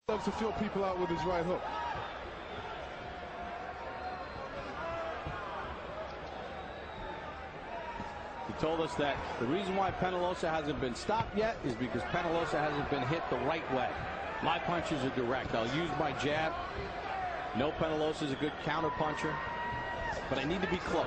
Loves to fill people out with his right hook. He told us that the reason why Penalosa hasn't been stopped yet is because Penalosa hasn't been hit the right way. My punches are direct. I'll use my jab. No, Penalosa is a good counter puncher, but I need to be close.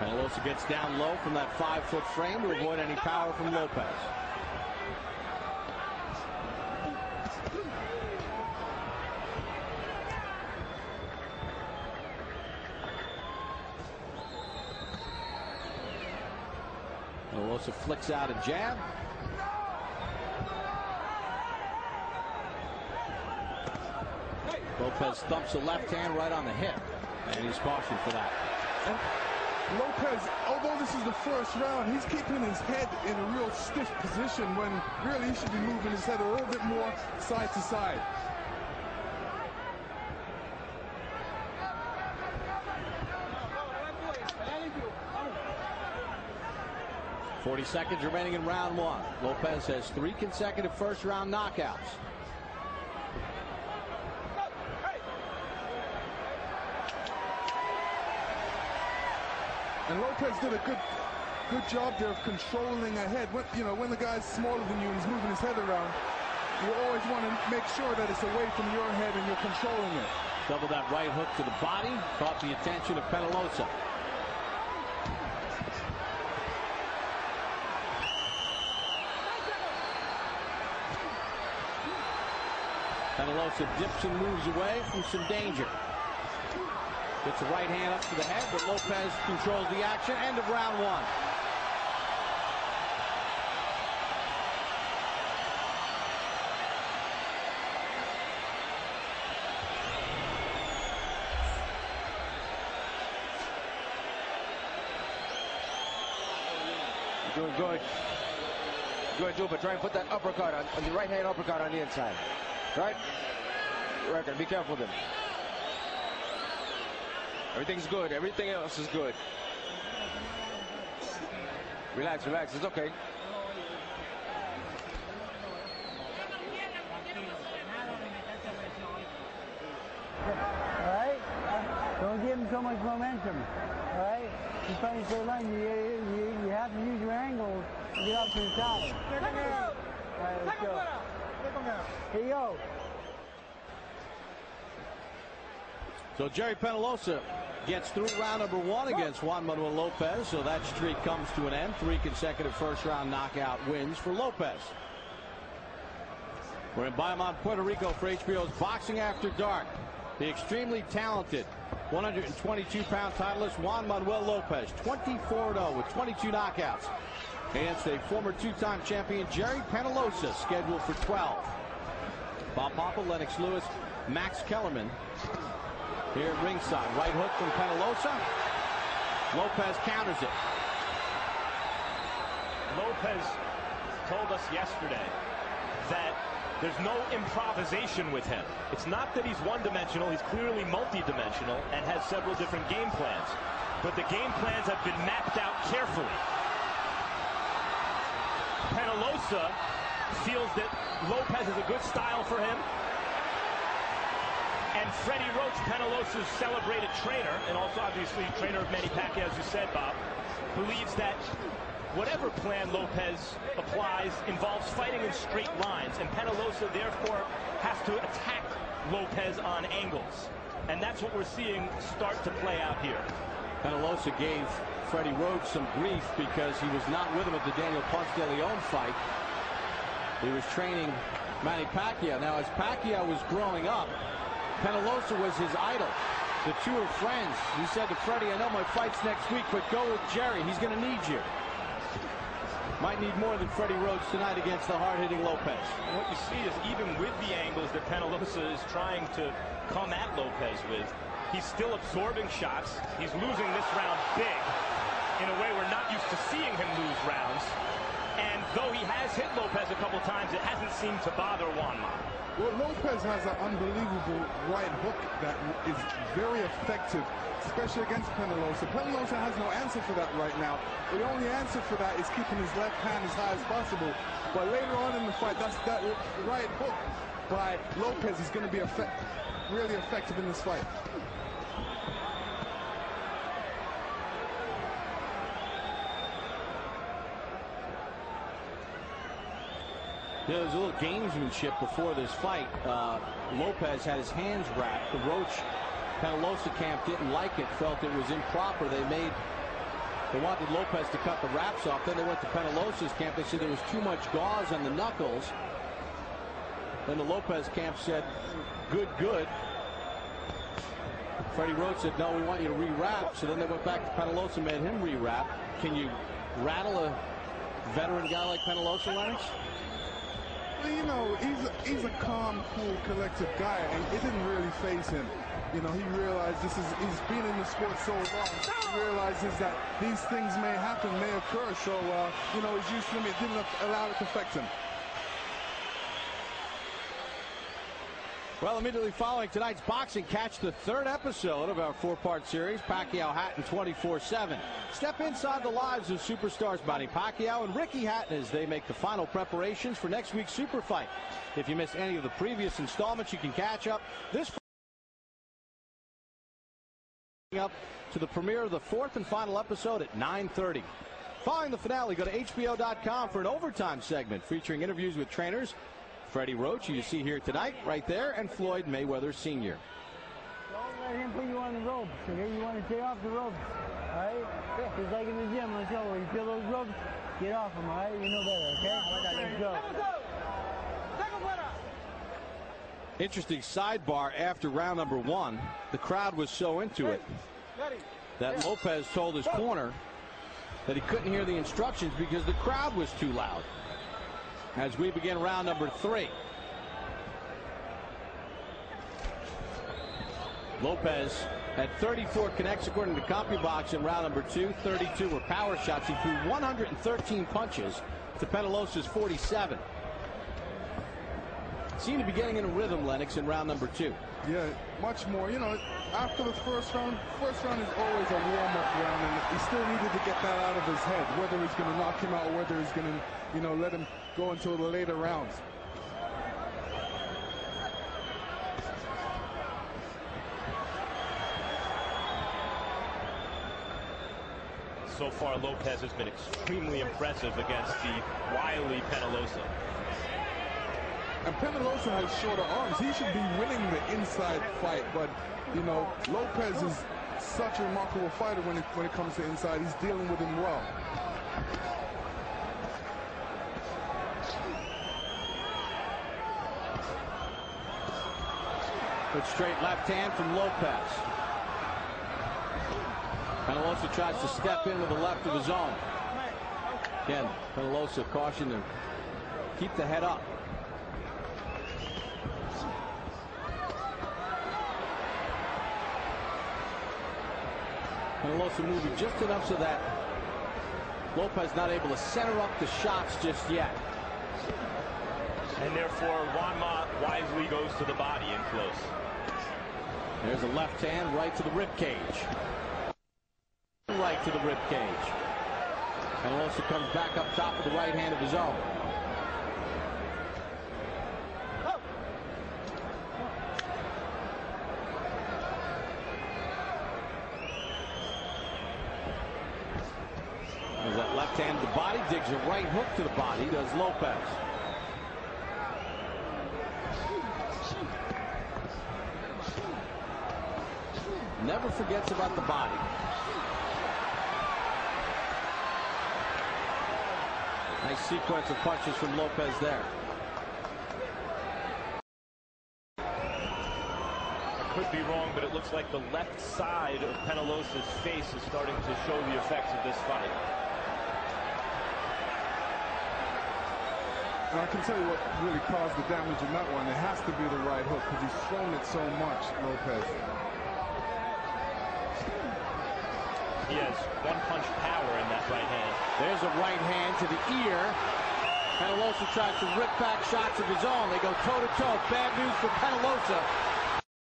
Penalosa gets down low from that 5-foot frame to avoid any power from Lopez. Penalosa flicks out a jab. Lopez thumps a left hand right on the hip, and he's cautioned for that. Lopez, although this is the first round, he's keeping his head in a real stiff position when really he should be moving his head a little bit more side to side. .40 seconds remaining in round one. Lopez has 3 consecutive first-round knockouts. And Lopez did a good job there of controlling a head. When the guy's smaller than you and he's moving his head around, you always want to make sure that it's away from your head and you're controlling it. Double that right hook to the body, caught the attention of Penalosa. Penalosa dips and moves away from some danger. Gets the right hand up to the head, but Lopez controls the action. End of round one. You're doing good. Good, but try and put that uppercut on the right hand uppercut on the inside. Right? Record. Be careful with him. Everything's good. Everything else is good. Relax, relax. It's okay. All right? Don't give him so much momentum. All right? He's trying to stay line. You have to use your angles to get up to the top. All right, let's go. Here you go. So Gerry Penalosa gets through round number one against Juan Manuel Lopez, so that streak comes to an end. 3 consecutive first-round knockout wins for Lopez. We're in Bayamon, Puerto Rico for HBO's Boxing After Dark. The extremely talented 122-pound titleist Juan Manuel Lopez, 24-0 with 22 knockouts, against a former 2-time champion Gerry Penalosa, scheduled for 12. Bob Papa, Lennox Lewis, Max Kellerman here at ringside. Right hook from Penalosa. Lopez counters it. Lopez told us yesterday that there's no improvisation with him. It's not that he's one-dimensional. He's clearly multi-dimensional and has several different game plans. But the game plans have been mapped out carefully. Penalosa feels that Lopez is a good style for him. And Freddie Roach, Penalosa's celebrated trainer, and also obviously trainer of Manny Pacquiao, as you said, Bob, believes that whatever plan Lopez applies involves fighting in straight lines, and Penalosa therefore has to attack Lopez on angles. And that's what we're seeing start to play out here. Penalosa gave Freddie Roach some grief because he was not with him at the Daniel Ponce de Leon fight. He was training Manny Pacquiao. Now, as Pacquiao was growing up, Penalosa was his idol. The two are friends. He said to Freddie, I know my fight's next week, but go with Gerry. He's going to need you. Might need more than Freddie Roach tonight against the hard-hitting Lopez. And what you see is even with the angles that Penalosa is trying to come at Lopez with, he's still absorbing shots. He's losing this round big in a way we're not used to seeing him lose rounds. And though he has hit Lopez a couple times, it hasn't seemed to bother Juanma. Well, Lopez has an unbelievable right hook that is very effective, especially against Penalosa. Penalosa has no answer for that right now. The only answer for that is keeping his left hand as high as possible. But later on in the fight, that right hook by Lopez is going to be really effective in this fight. Yeah, there was a little gamesmanship before this fight. Lopez had his hands wrapped. The Penalosa camp didn't like it, felt it was improper. They wanted Lopez to cut the wraps off. Then they went to Penalosa's camp. They said there was too much gauze on the knuckles. Then the Lopez camp said, good, good. Freddie Roach said, no, we want you to re-wrap. So then they went back to Penalosa and made him re-wrap. Can you rattle a veteran guy like Penalosa, Lennox? Well, you know, he's a calm, cool, collective guy, and it didn't really faze him. You know, he realized he's been in the sport so long. He realizes that these things may happen, may occur. So, you know, he's used to them. It didn't allow it to affect him. Well, immediately following tonight's boxing, catch the third episode of our four-part series, Pacquiao Hatton 24/7. Step inside the lives of superstars Manny Pacquiao and Ricky Hatton as they make the final preparations for next week's super fight. If you missed any of the previous installments, you can catch up this up to the premiere of the fourth and final episode at 9:30. Following the finale, go to HBO.com for an overtime segment featuring interviews with trainers Freddie Roach, who you see here tonight, right there, and Floyd Mayweather Sr. Don't let him put you on the ropes, okay? You want to stay off the ropes, all right? Just like in the gym, let's go. When you feel those ropes, get off them, all right? You know better, okay? Let's go. Interesting sidebar after round number one. The crowd was so into it that Lopez told his corner that he couldn't hear the instructions because the crowd was too loud. As we begin round number three. Lopez had 34 connects according to CompuBox in round number two. 32 were power shots. He threw 113 punches to Penalosa's 47. Seemed to be getting in a rhythm, Lennox, in round number two. Yeah, much more. You know, after the first round is always a warm-up round, and he still needed to get that out of his head, whether he's going to knock him out or whether he's going to, you know, let him go until the later rounds. So far, Lopez has been extremely impressive against the wily Penalosa. And Penalosa has shorter arms. He should be winning the inside fight, but, you know, Lopez is such a remarkable fighter when it comes to inside. He's dealing with him well. Good straight left hand from Lopez. Penalosa tries to step in with the left of his own. Again, Penalosa cautioned him. Keep the head up. Penalosa moving just enough so that Lopez not able to center up the shots just yet. And therefore, Juanma wisely goes to the body in close. There's a left hand right to the rib cage. Right to the rib cage. Penalosa comes back up top with the right hand of his own. There's that left hand to the body, digs a right hook to the body, does Lopez. Never forgets about the body. Nice sequence of punches from Lopez there. I could be wrong, but it looks like the left side of Penalosa's face is starting to show the effects of this fight. And I can tell you what really caused the damage in that one. It has to be the right hook because he's thrown it so much, Lopez. He has one-punch power in that right hand. There's a right hand to the ear. Penalosa tries to rip back shots of his own. They go toe-to-toe. Bad news for Penalosa.